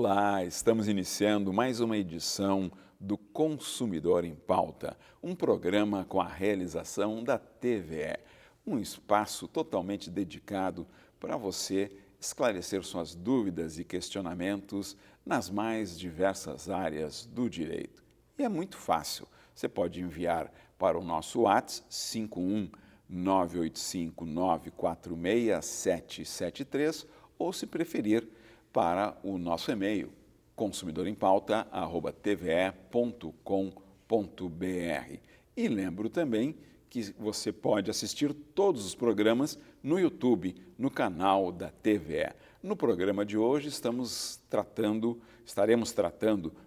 Olá, estamos iniciando mais uma edição do Consumidor em Pauta, um programa com a realização da TVE, um espaço totalmente dedicado para você esclarecer suas dúvidas e questionamentos nas mais diversas áreas do direito. E é muito fácil, você pode enviar para o nosso WhatsApp 51 985 946 773 ou, se preferir, para o nosso e-mail consumidorempauta@tve.com.br. E lembro também que você pode assistir todos os programas no YouTube, no canal da TVE. No programa de hoje estaremos tratando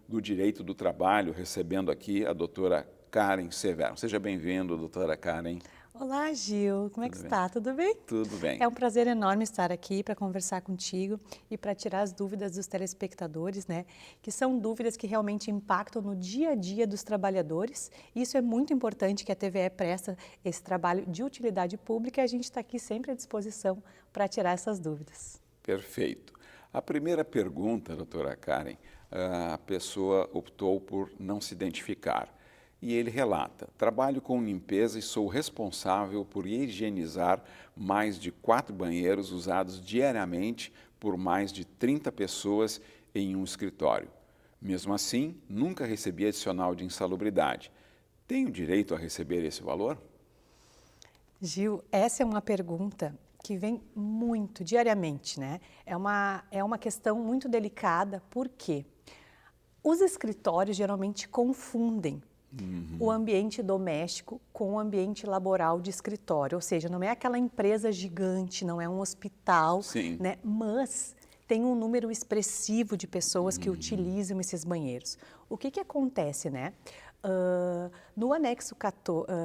do direito do trabalho, recebendo aqui a doutora Karen Severo. Seja bem-vindo, doutora Karen. Olá, Gil. Como é que está? Tudo bem? Tudo bem. É um prazer enorme estar aqui para conversar contigo e para tirar as dúvidas dos telespectadores, né? Que são dúvidas que realmente impactam no dia a dia dos trabalhadores. Isso é muito importante, que a TVE presta esse trabalho de utilidade pública, e a gente está aqui sempre à disposição para tirar essas dúvidas. Perfeito. A primeira pergunta, doutora Karen, a pessoa optou por não se identificar. E ele relata: trabalho com limpeza e sou responsável por higienizar mais de 4 banheiros usados diariamente por mais de 30 pessoas em um escritório. Mesmo assim, nunca recebi adicional de insalubridade. Tenho direito a receber esse valor? Gil, essa é uma pergunta que vem muito diariamente, né? É uma questão muito delicada, porque os escritórios geralmente confundem o ambiente doméstico com o ambiente laboral de escritório, ou seja, não é aquela empresa gigante, não é um hospital, Sim. né? Mas tem um número expressivo de pessoas que utilizam esses banheiros. O que acontece, né? No anexo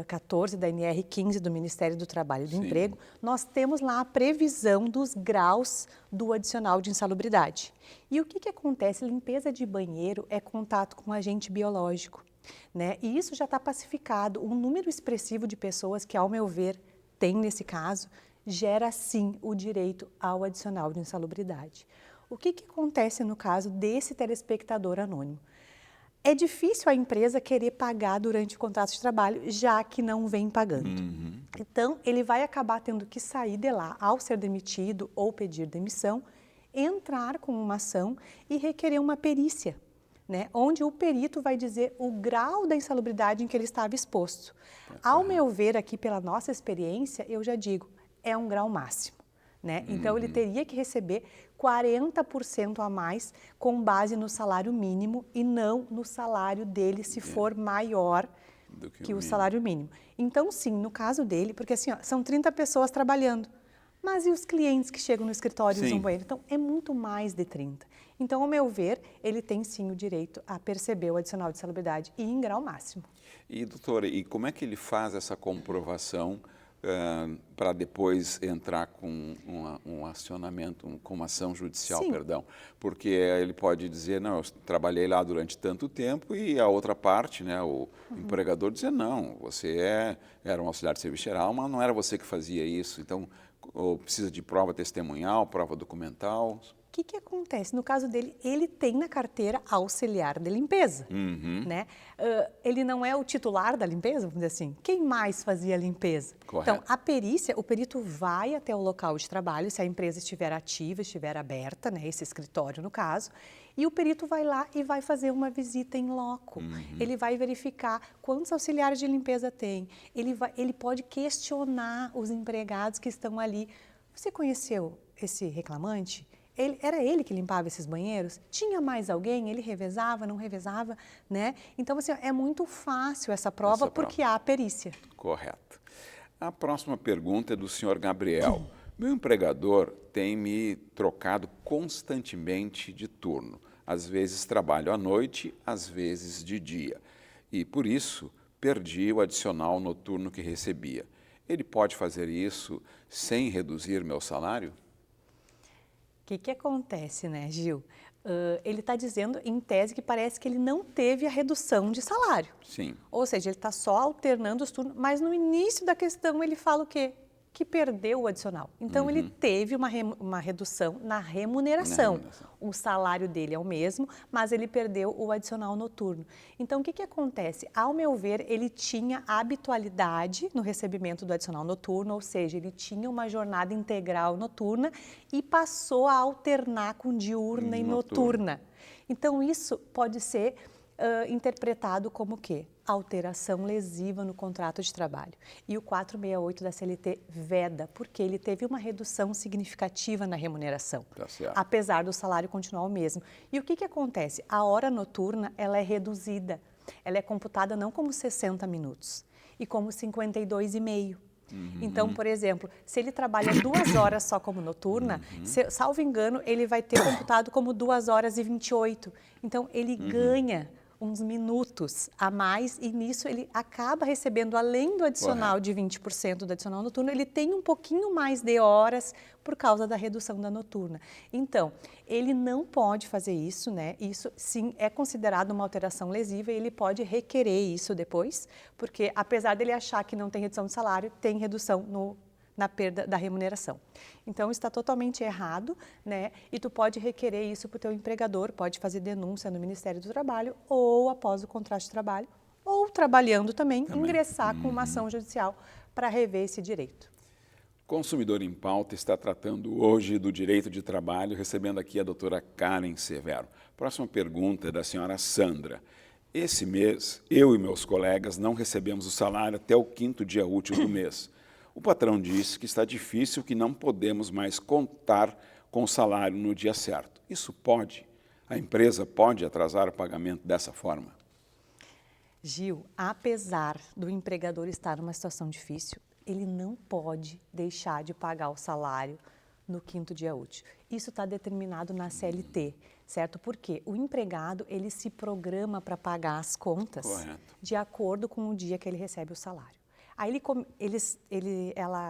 14 da NR 15 do Ministério do Trabalho e do Emprego, nós temos lá a previsão dos graus do adicional de insalubridade. E o que acontece? Limpeza de banheiro é contato com agente biológico, né? E isso já está pacificado. Um número expressivo de pessoas que, ao meu ver, tem nesse caso, gera sim o direito ao adicional de insalubridade. O que acontece no caso desse telespectador anônimo? É difícil a empresa querer pagar durante o contrato de trabalho, já que não vem pagando. Então, ele vai acabar tendo que sair de lá ao ser demitido ou pedir demissão, entrar com uma ação e requerer uma perícia, né? Onde o perito vai dizer o grau da insalubridade em que ele estava exposto. Ao meu ver, aqui pela nossa experiência, eu já digo, é um grau máximo, né? Então, ele teria que receber 40% a mais com base no salário mínimo e não no salário dele, se for maior do que o salário mínimo. Então, sim, no caso dele, porque assim, ó, são 30 pessoas trabalhando, mas e os clientes que chegam no escritório e usam banheiro? Então, é muito mais de 30. Então, ao meu ver, ele tem sim o direito a perceber o adicional de insalubridade e em grau máximo. E, doutora, e como é que ele faz essa comprovação para depois entrar com um acionamento, com uma ação judicial, perdão? Porque ele pode dizer, não, eu trabalhei lá durante tanto tempo, e a outra parte, né, o empregador dizer, não, você era um auxiliar de serviço geral, mas não era você que fazia isso. Então, ou precisa de prova testemunhal, prova documental? O que acontece? No caso dele, ele tem na carteira auxiliar de limpeza, né? Ele não é o titular da limpeza, vamos dizer assim. Quem mais fazia a limpeza? Correto. Então, a perícia, o perito vai até o local de trabalho, se a empresa estiver ativa, estiver aberta, né, esse escritório no caso, e o perito vai lá e vai fazer uma visita em loco. Ele vai verificar quantos auxiliares de limpeza tem. Ele pode questionar os empregados que estão ali. Você conheceu esse reclamante? Era ele que limpava esses banheiros? Tinha mais alguém? Ele revezava, não revezava, né? Então, assim, é muito fácil essa prova porque há a perícia. Correto. A próxima pergunta é do senhor Gabriel. Meu empregador tem me trocado constantemente de turno. Às vezes trabalho à noite, às vezes de dia. E, por isso, perdi o adicional noturno que recebia. Ele pode fazer isso sem reduzir meu salário? O que acontece, né, Gil? Ele está dizendo, em tese, que parece que ele não teve a redução de salário. Sim. Ou seja, ele está só alternando os turnos, mas no início da questão ele fala o quê? que perdeu o adicional. Então, ele teve uma redução na remuneração. O salário dele é o mesmo, mas ele perdeu o adicional noturno. Então, o que acontece? Ao meu ver, ele tinha habitualidade no recebimento do adicional noturno, ou seja, ele tinha uma jornada integral noturna e passou a alternar com diurna e noturna. Então, isso pode ser interpretado como o quê? Alteração lesiva no contrato de trabalho. E o 468 da CLT veda, porque ele teve uma redução significativa na remuneração, apesar do salário continuar o mesmo. E o que acontece? A hora noturna, ela é reduzida. Ela é computada não como 60 minutos, e como 52,5. Então, por exemplo, se ele trabalha 2 horas só como noturna, salvo engano, ele vai ter computado como 2 horas e 28. Então, ele ganha uns minutos a mais e nisso ele acaba recebendo, além do adicional de 20% do adicional noturno, ele tem um pouquinho mais de horas por causa da redução da noturna. Então, ele não pode fazer isso, né? Isso, sim, é considerado uma alteração lesiva e ele pode requerer isso depois, porque apesar dele achar que não tem redução de salário, tem redução na perda da remuneração. Então, está totalmente errado, né? E tu pode requerer isso para o teu empregador, pode fazer denúncia no Ministério do Trabalho ou após o contrato de trabalho, ou trabalhando também. Ingressar com uma ação judicial para rever esse direito. Consumidor em Pauta está tratando hoje do direito de trabalho, recebendo aqui a doutora Karen Severo. Próxima pergunta é da senhora Sandra. Esse mês, eu e meus colegas não recebemos o salário até o 5º dia útil do mês. O patrão disse que está difícil, que não podemos mais contar com o salário no dia certo. Isso pode? A empresa pode atrasar o pagamento dessa forma? Gil, apesar do empregador estar numa situação difícil, ele não pode deixar de pagar o salário no 5º dia útil. Isso está determinado na CLT, certo? Porque o empregado, ele se programa para pagar as contas de acordo com o dia que ele recebe o salário. Aí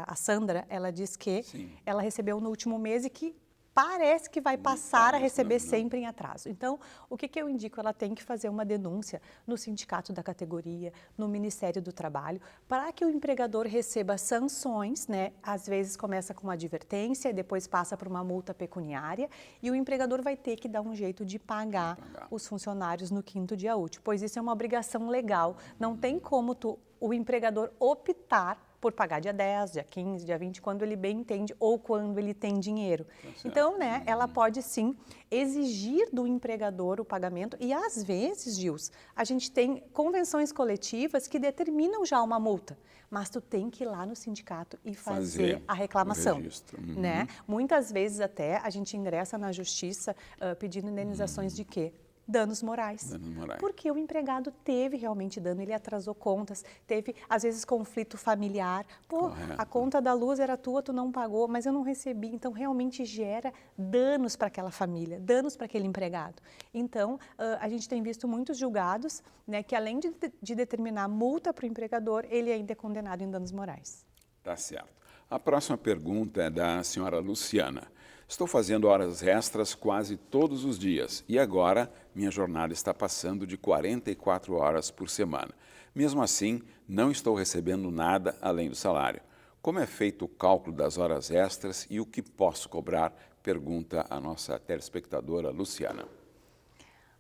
a Sandra, ela diz que ela recebeu no último mês e que parece que vai passar a receber sempre em atraso. Então, o que eu indico? Ela tem que fazer uma denúncia no sindicato da categoria, no Ministério do Trabalho, para que o empregador receba sanções, né? Às vezes começa com uma advertência, depois passa por uma multa pecuniária e o empregador vai ter que dar um jeito de pagar os funcionários no 5º dia útil, pois isso é uma obrigação legal. Não tem como o empregador optar por pagar dia 10, dia 15, dia 20, quando ele bem entende ou quando ele tem dinheiro. Então, né, ela pode sim exigir do empregador o pagamento e às vezes, Gils, a gente tem convenções coletivas que determinam já uma multa, mas tu tem que ir lá no sindicato e fazer a reclamação, né? Muitas vezes até a gente ingressa na justiça pedindo indenizações de quê? Danos morais. Porque o empregado teve realmente dano, ele atrasou contas, teve, às vezes, conflito familiar. Pô, a conta da luz era tua, tu não pagou, mas eu não recebi. Então, realmente gera danos para aquela família, danos para aquele empregado. Então, a gente tem visto muitos julgados, né, que além de determinar multa para o empregador, ele ainda é condenado em danos morais. Tá certo. A próxima pergunta é da senhora Luciana. Estou fazendo horas extras quase todos os dias e agora minha jornada está passando de 44 horas por semana. Mesmo assim, não estou recebendo nada além do salário. Como é feito o cálculo das horas extras e o que posso cobrar? Pergunta a nossa telespectadora Luciana.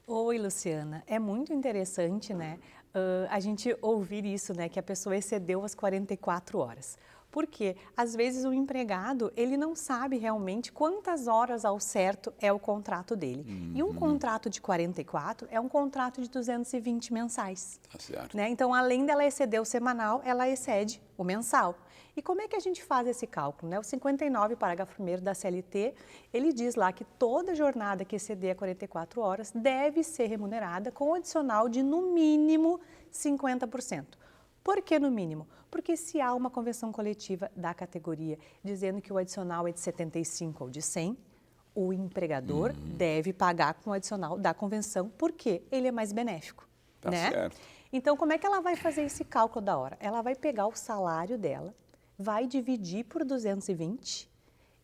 Oi, Luciana. É muito interessante, né, a gente ouvir isso, né, que a pessoa excedeu as 44 horas. Porque, às vezes, o empregado, ele não sabe realmente quantas horas ao certo é o contrato dele. E um contrato de 44 é um contrato de 220 mensais. Tá certo. Né? Então, além dela exceder o semanal, ela excede o mensal. E como é que a gente faz esse cálculo? Né? O 59, parágrafo 1º da CLT, ele diz lá que toda jornada que exceder a 44 horas deve ser remunerada com adicional de, no mínimo, 50%. Por que no mínimo? Porque se há uma convenção coletiva da categoria dizendo que o adicional é de 75 ou de 100, o empregador deve pagar com o adicional da convenção, porque ele é mais benéfico. Tá né? certo. Então, como é que ela vai fazer esse cálculo da hora? Ela vai pegar o salário dela, vai dividir por 220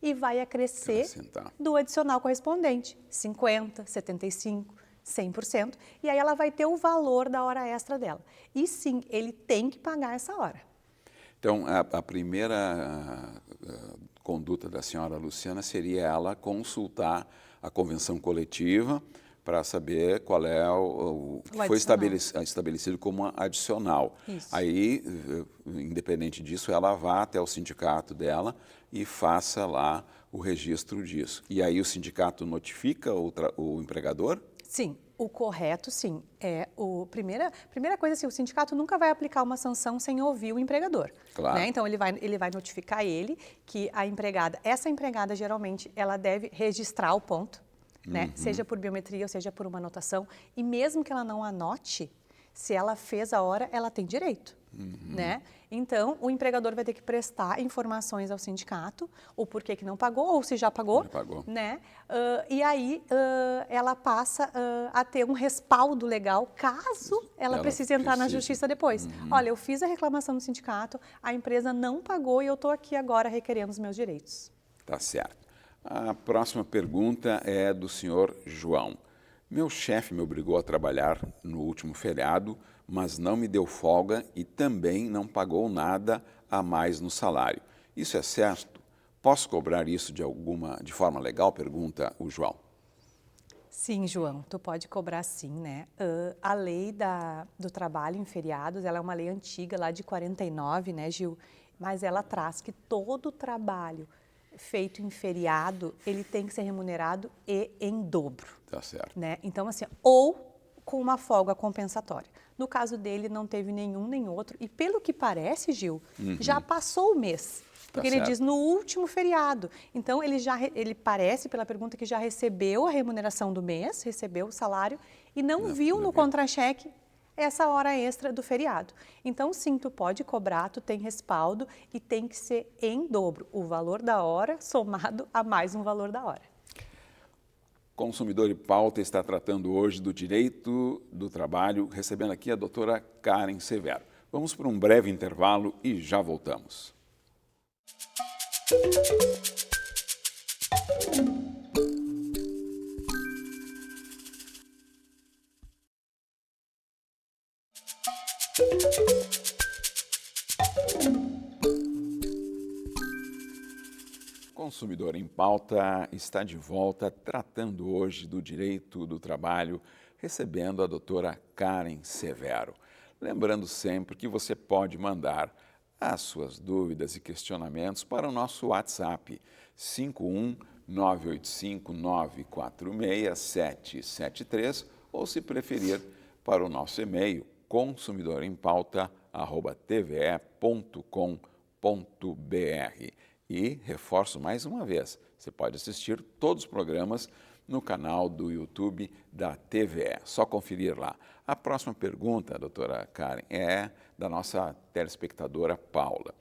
e vai acrescentar do adicional correspondente, 50, 75, 100%, e aí ela vai ter o valor da hora extra dela. E sim, ele tem que pagar essa hora. Então, a primeira conduta da senhora Luciana seria ela consultar a convenção coletiva para saber qual é o que foi estabelecido como adicional. Isso. Aí, independente disso, ela vá até o sindicato dela e faça lá o registro disso. E aí o sindicato notifica o empregador? Sim, o correto, sim. Primeira coisa, assim, o sindicato nunca vai aplicar uma sanção sem ouvir o empregador. Claro. Né? Então, ele vai notificar ele que essa empregada, geralmente, ela deve registrar o ponto, né? Seja por biometria ou seja por uma anotação. E mesmo que ela não anote, se ela fez a hora, ela tem direito. Né? Então, o empregador vai ter que prestar informações ao sindicato, o porquê que não pagou, ou se já pagou. Já pagou. Né? E aí, ela passa a ter um respaldo legal, caso ela precise entrar na justiça depois. Olha, eu fiz a reclamação no sindicato, a empresa não pagou e eu estou aqui agora requerendo os meus direitos. Tá certo. A próxima pergunta é do senhor João. Meu chefe me obrigou a trabalhar no último feriado, mas não me deu folga e também não pagou nada a mais no salário. Isso é certo? Posso cobrar isso de forma legal? Pergunta o João. Sim, João, tu pode cobrar sim, né? A lei do trabalho em feriados, ela é uma lei antiga, lá de 49, né, Gil? Mas ela traz que todo trabalho feito em feriado, ele tem que ser remunerado e em dobro. Tá certo. Né? Então, assim, ou com uma folga compensatória. No caso dele, não teve nenhum nem outro. E pelo que parece, Gil, já passou o mês. Porque ele diz no último feriado. Então, ele parece, pela pergunta, que já recebeu a remuneração do mês, recebeu o salário e não viu no contra-cheque essa hora extra do feriado. Então, sim, tu pode cobrar, tu tem respaldo e tem que ser em dobro o valor da hora somado a mais um valor da hora. Consumidor em Pauta está tratando hoje do direito do trabalho, recebendo aqui a doutora Karen Severo. Vamos para um breve intervalo e já voltamos. Consumidor em Pauta está de volta tratando hoje do direito do trabalho, recebendo a doutora Karen Severo. Lembrando sempre que você pode mandar as suas dúvidas e questionamentos para o nosso WhatsApp 51985946773 ou, se preferir, para o nosso e-mail consumidorempauta@tve.com.br. E reforço mais uma vez, você pode assistir todos os programas no canal do YouTube da TVE. Só conferir lá. A próxima pergunta, doutora Karen, é da nossa telespectadora Paula.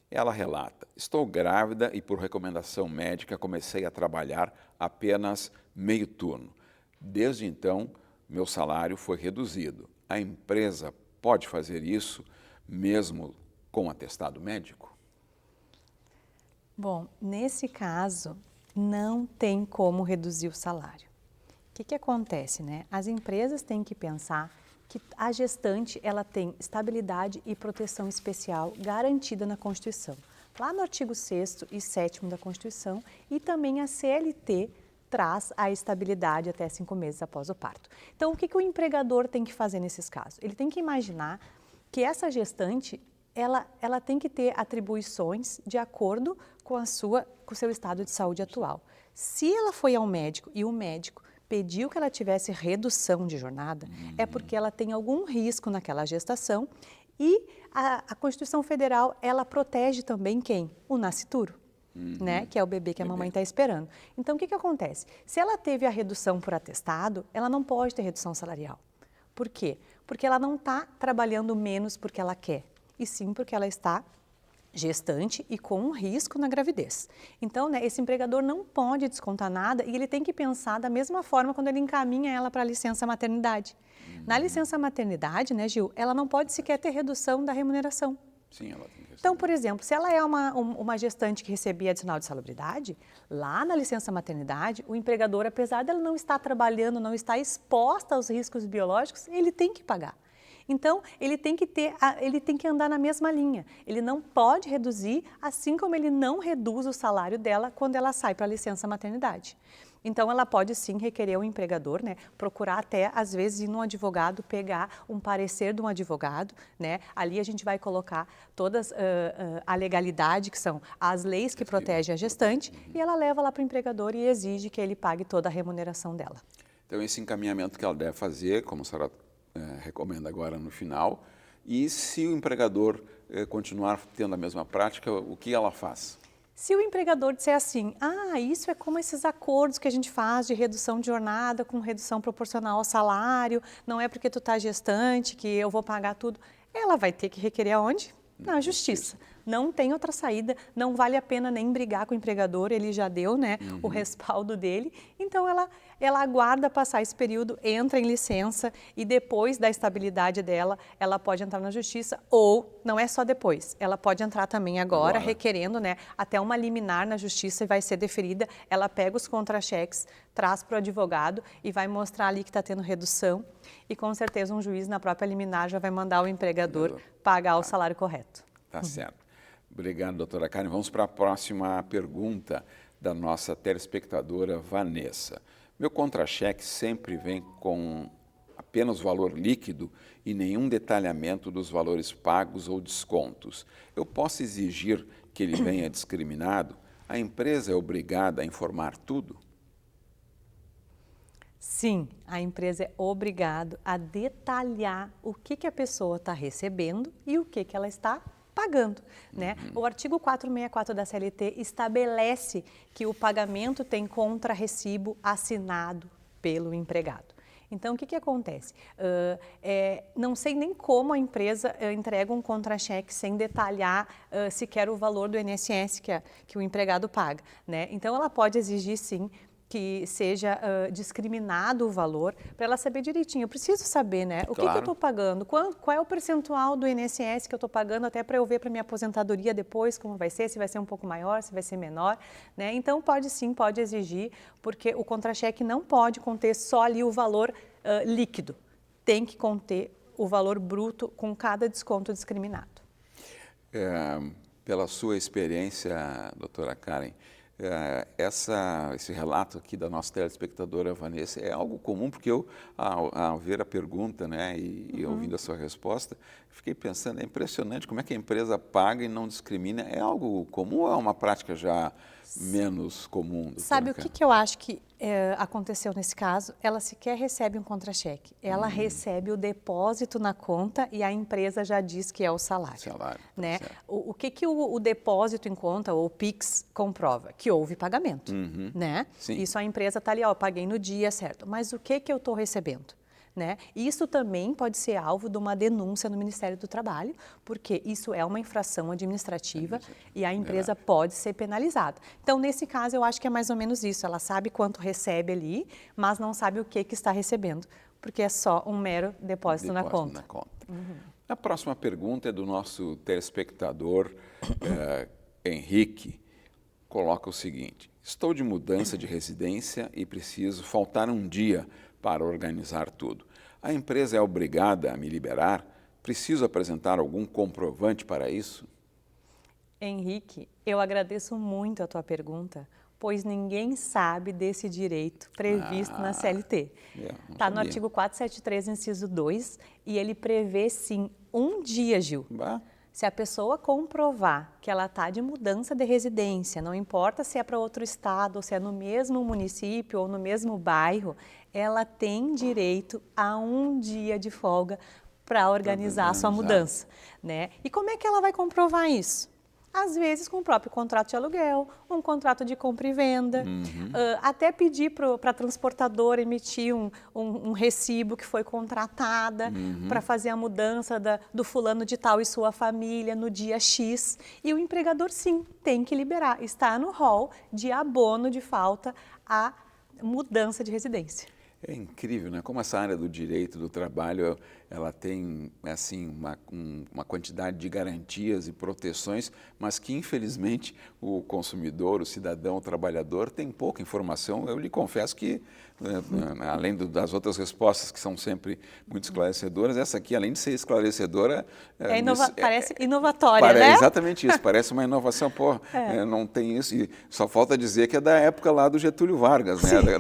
Ela relata: estou grávida e por recomendação médica comecei a trabalhar apenas meio turno. Desde então, meu salário foi reduzido. A empresa pode fazer isso mesmo com atestado médico? Bom, nesse caso, não tem como reduzir o salário. O que acontece, né? As empresas têm que pensar que a gestante ela tem estabilidade e proteção especial garantida na Constituição. Lá no artigo 6º e 7º da Constituição, e também a CLT traz a estabilidade até 5 meses após o parto. Então, o que o empregador tem que fazer nesses casos? Ele tem que imaginar que essa gestante ela tem que ter atribuições de acordo com o seu estado de saúde atual. Se ela foi ao médico e o médico pediu que ela tivesse redução de jornada, é porque ela tem algum risco naquela gestação e a Constituição Federal, ela protege também quem? O nascituro, né? Que é o bebê que a mamãe está esperando. Então, o que acontece? Se ela teve a redução por atestado, ela não pode ter redução salarial. Por quê? Porque ela não está trabalhando menos porque ela quer, e sim porque ela está gestante e com um risco na gravidez. Então, né, esse empregador não pode descontar nada e ele tem que pensar da mesma forma quando ele encaminha ela para a licença maternidade. Na licença maternidade, né, Gil, ela não pode sequer ter redução da remuneração. Sim, ela tem que receber. Então, por exemplo, se ela é uma gestante que recebia adicional de salubridade, lá na licença maternidade, o empregador, apesar dela não estar trabalhando, não estar exposta aos riscos biológicos, ele tem que pagar. Então, ele tem que andar na mesma linha. Ele não pode reduzir, assim como ele não reduz o salário dela quando ela sai para a licença maternidade. Então, ela pode sim requerer o empregador, né, procurar até, às vezes, ir num advogado, pegar um parecer de um advogado, né, ali a gente vai colocar todas a legalidade, que são as leis que protegem a gestante, e ela leva lá para o empregador e exige que ele pague toda a remuneração dela. Então, esse encaminhamento que ela deve fazer, como a senhora recomenda agora no final, e se o empregador continuar tendo a mesma prática, o que ela faz? Se o empregador disser assim, isso é como esses acordos que a gente faz de redução de jornada com redução proporcional ao salário, não é porque tu está gestante que eu vou pagar tudo, ela vai ter que requerer aonde? Na justiça. Não tem outra saída, não vale a pena nem brigar com o empregador, ele já deu, né, o respaldo dele. Então, ela aguarda passar esse período, entra em licença e depois da estabilidade dela, ela pode entrar na justiça ou, não é só depois, ela pode entrar também agora. Requerendo, né, até uma liminar na justiça e vai ser deferida. Ela pega os contra-cheques, traz para o advogado e vai mostrar ali que está tendo redução e com certeza um juiz na própria liminar já vai mandar o empregador pagar o salário correto. Tá certo. Obrigado, doutora Karen. Vamos para a próxima pergunta da nossa telespectadora Vanessa. Meu contra-cheque sempre vem com apenas o valor líquido e nenhum detalhamento dos valores pagos ou descontos. Eu posso exigir que ele venha discriminado? A empresa é obrigada a informar tudo? Sim, a empresa é obrigada a detalhar o que a pessoa está recebendo e o que ela está pagando, né? O artigo 464 da CLT estabelece que o pagamento tem contra-recibo assinado pelo empregado. Então, o que acontece? Não sei nem como a empresa entrega um contra-cheque sem detalhar sequer o valor do INSS que o empregado paga, né? Então, ela pode exigir, sim, que seja discriminado o valor, para ela saber direitinho. Eu preciso saber, né? O que eu estou pagando, qual é o percentual do INSS que eu estou pagando, até para eu ver para minha aposentadoria depois como vai ser, se vai ser um pouco maior, se vai ser menor, né? Então, pode sim, pode exigir, porque o contra-cheque não pode conter só ali o valor líquido. Tem que conter o valor bruto com cada desconto discriminado. Pela sua experiência, doutora Karen, esse relato aqui da nossa telespectadora Vanessa é algo comum, porque eu, ao ver a pergunta, né, e ouvindo a sua resposta, fiquei pensando, é impressionante como é que a empresa paga e não discrimina. É algo comum ou é uma prática já menos comum? Sabe o que eu acho que aconteceu nesse caso? Ela sequer recebe um contra-cheque. Ela recebe o depósito na conta e a empresa já diz que é o salário. Né? O que o depósito em conta, ou o PIX, comprova? Que houve pagamento. Né? Isso a empresa está ali, ó, paguei no dia, certo. Mas o que eu estou recebendo? Né? Isso também pode ser alvo de uma denúncia no Ministério do Trabalho, porque isso é uma infração administrativa e a empresa pode ser penalizada. Então, nesse caso, eu acho que é mais ou menos isso. Ela sabe quanto recebe ali, mas não sabe o que está recebendo, porque é só um mero depósito na conta. A próxima pergunta é do nosso telespectador Henrique. Coloca o seguinte: estou de mudança de residência e preciso faltar um dia para organizar tudo. A empresa é obrigada a me liberar? Preciso apresentar algum comprovante para isso? Henrique, eu agradeço muito a tua pergunta, pois ninguém sabe desse direito previsto na CLT. Está no artigo 473, inciso 2, e ele prevê, sim, um dia, Gil. Se a pessoa comprovar que ela está de mudança de residência, não importa se é para outro estado, ou se é no mesmo município ou no mesmo bairro, ela tem direito a um dia de folga para organizar a sua mudança, né? E como é que ela vai comprovar isso? Às vezes com o próprio contrato de aluguel, um contrato de compra e venda, até pedir para a transportadora emitir um recibo que foi contratada para fazer a mudança do fulano de tal e sua família no dia X. E o empregador, sim, tem que liberar, está no rol de abono de falta à mudança de residência. É incrível, né? Como essa área do direito do trabalho, ela tem assim uma quantidade de garantias e proteções, mas que infelizmente o consumidor, o cidadão, o trabalhador tem pouca informação. Eu lhe confesso que além das outras respostas que são sempre muito esclarecedoras, essa aqui, além de ser esclarecedora... Parece inovatória, né? Exatamente isso, parece uma inovação. Pô, não tem isso. E só falta dizer que é da época lá do Getúlio Vargas, né?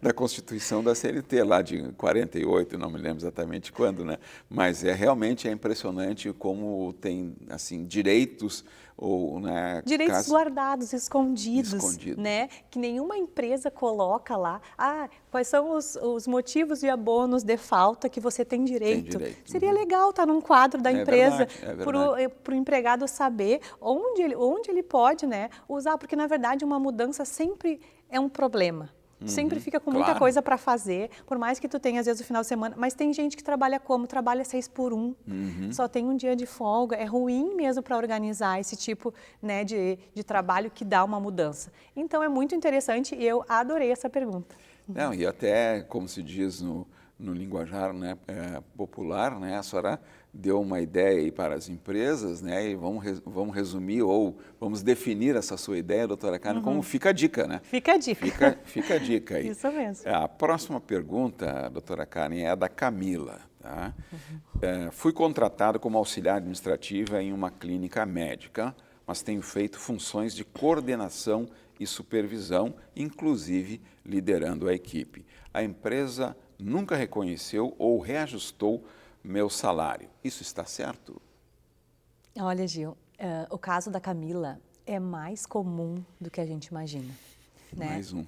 Da Constituição da CLT, lá de 48, não me lembro exatamente quando, né? Mas realmente é impressionante como tem, assim, direitos... Ou, né, direitos guardados, escondidos, né? Que nenhuma empresa coloca lá. Quais são os motivos e abonos de falta que você tem direito? Seria legal estar num quadro da empresa para o empregado saber onde ele pode, né, usar, porque na verdade uma mudança sempre é um problema. Sempre fica com muita coisa para fazer, por mais que tu tenha às vezes o final de semana, mas tem gente que trabalha trabalha 6x1, só tem um dia de folga, é ruim mesmo para organizar esse tipo, né, de trabalho que dá uma mudança. Então é muito interessante e eu adorei essa pergunta. Não, e até, como se diz no linguajar, né, popular, né, a senhora deu uma ideia aí para as empresas, né, e vamos resumir ou vamos definir essa sua ideia, doutora Karen, como fica a dica, né? Fica a dica. Fica a dica aí. Isso mesmo. A próxima pergunta, doutora Karen, é a da Camila. Tá? Fui contratado como auxiliar administrativa em uma clínica médica, mas tenho feito funções de coordenação e supervisão, inclusive liderando a equipe. A empresa nunca reconheceu ou reajustou meu salário. Isso está certo? Olha, Gil, o caso da Camila é mais comum do que a gente imagina. Né? Mais um.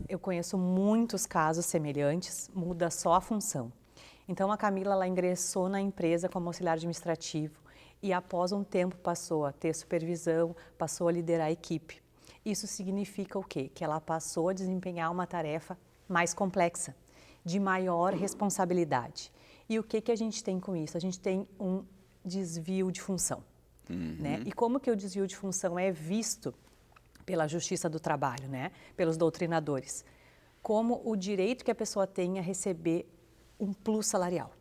Eu conheço muitos casos semelhantes, muda só a função. Então, a Camila ela ingressou na empresa como auxiliar administrativo e após um tempo passou a ter supervisão, passou a liderar a equipe. Isso significa o quê? Que ela passou a desempenhar uma tarefa mais complexa, de maior responsabilidade. E o que a gente tem com isso? A gente tem um desvio de função. Né? E como que o desvio de função é visto pela Justiça do Trabalho, né? Pelos doutrinadores? Como o direito que a pessoa tem a receber um plus salarial.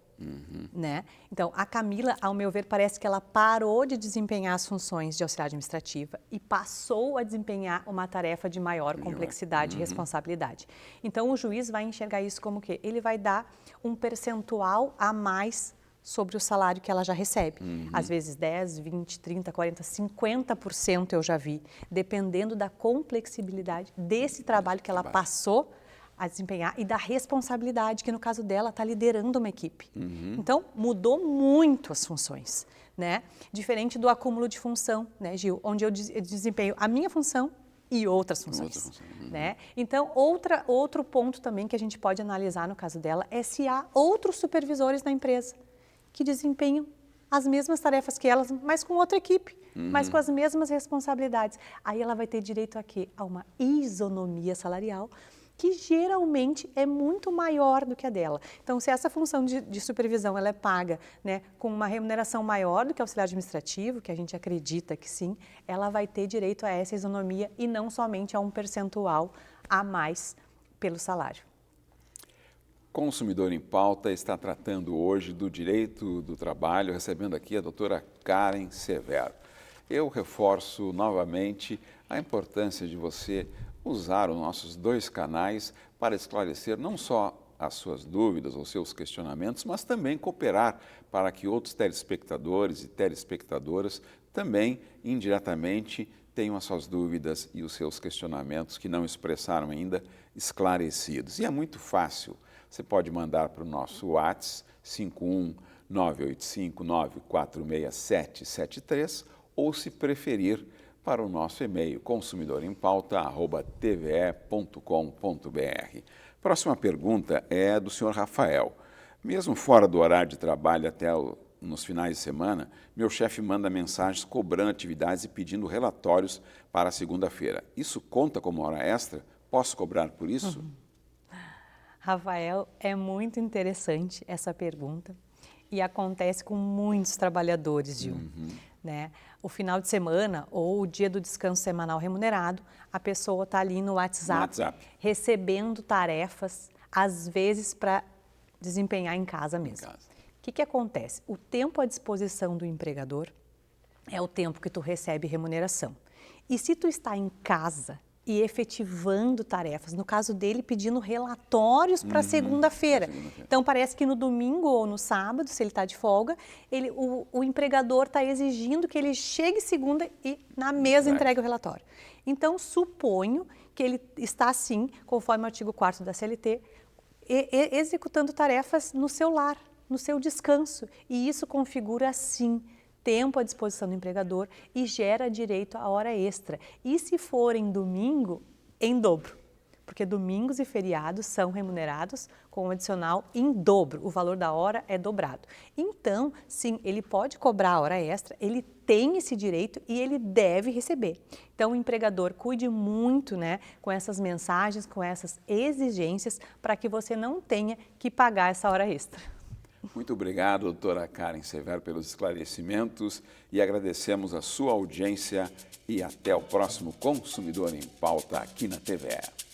Né? Então, a Camila, ao meu ver, parece que ela parou de desempenhar as funções de auxiliar administrativa e passou a desempenhar uma tarefa de maior complexidade e responsabilidade. Então, o juiz vai enxergar isso como que ele vai dar um percentual a mais sobre o salário que ela já recebe. Às vezes 10, 20, 30, 40, 50% eu já vi, dependendo da complexibilidade desse trabalho que ela passou a desempenhar e da responsabilidade, que no caso dela está liderando uma equipe. Então, mudou muito as funções, né? Diferente do acúmulo de função, né, Gil? Onde eu desempenho a minha função e outras funções. Né? Então, outro ponto também que a gente pode analisar no caso dela é se há outros supervisores na empresa que desempenham as mesmas tarefas que elas, mas com outra equipe, mas com as mesmas responsabilidades. Aí ela vai ter direito a quê? A uma isonomia salarial, que geralmente é muito maior do que a dela. Então, se essa função de supervisão ela é paga, né, com uma remuneração maior do que o auxiliar administrativo, que a gente acredita que sim, ela vai ter direito a essa isonomia e não somente a um percentual a mais pelo salário. Consumidor em Pauta está tratando hoje do direito do trabalho, recebendo aqui a doutora Karen Severo. Eu reforço novamente a importância de você usar os nossos 2 canais para esclarecer não só as suas dúvidas ou seus questionamentos, mas também cooperar para que outros telespectadores e telespectadoras também, indiretamente, tenham as suas dúvidas e os seus questionamentos que não expressaram ainda esclarecidos. E é muito fácil. Você pode mandar para o nosso WhatsApp 51985946773 ou, se preferir, para o nosso e-mail consumidorempauta@tve.com.br. Próxima pergunta é do senhor Rafael. Mesmo fora do horário de trabalho até nos finais de semana, meu chefe manda mensagens cobrando atividades e pedindo relatórios para a segunda-feira. Isso conta como hora extra? Posso cobrar por isso? Rafael, é muito interessante essa pergunta e acontece com muitos trabalhadores, Gil. Né? O final de semana ou o dia do descanso semanal remunerado, a pessoa está ali no WhatsApp recebendo tarefas, às vezes para desempenhar em casa mesmo. O que acontece? O tempo à disposição do empregador é o tempo que tu recebe remuneração. E se tu está em casa e efetivando tarefas. No caso dele, pedindo relatórios para segunda-feira. Então, parece que no domingo ou no sábado, se ele está de folga, o empregador está exigindo que ele chegue segunda e na mesa entregue o relatório. Então, suponho que ele está, sim, conforme o artigo 4º da CLT, executando tarefas no seu lar, no seu descanso. E isso configura, sim, tempo à disposição do empregador e gera direito à hora extra. E se for em domingo, em dobro, porque domingos e feriados são remunerados com um adicional em dobro, o valor da hora é dobrado. Então, sim, ele pode cobrar a hora extra, ele tem esse direito e ele deve receber. Então, o empregador cuide muito, né, com essas mensagens, com essas exigências, para que você não tenha que pagar essa hora extra. Muito obrigado, doutora Karen Severo, pelos esclarecimentos e agradecemos a sua audiência e até o próximo Consumidor em Pauta aqui na TVE.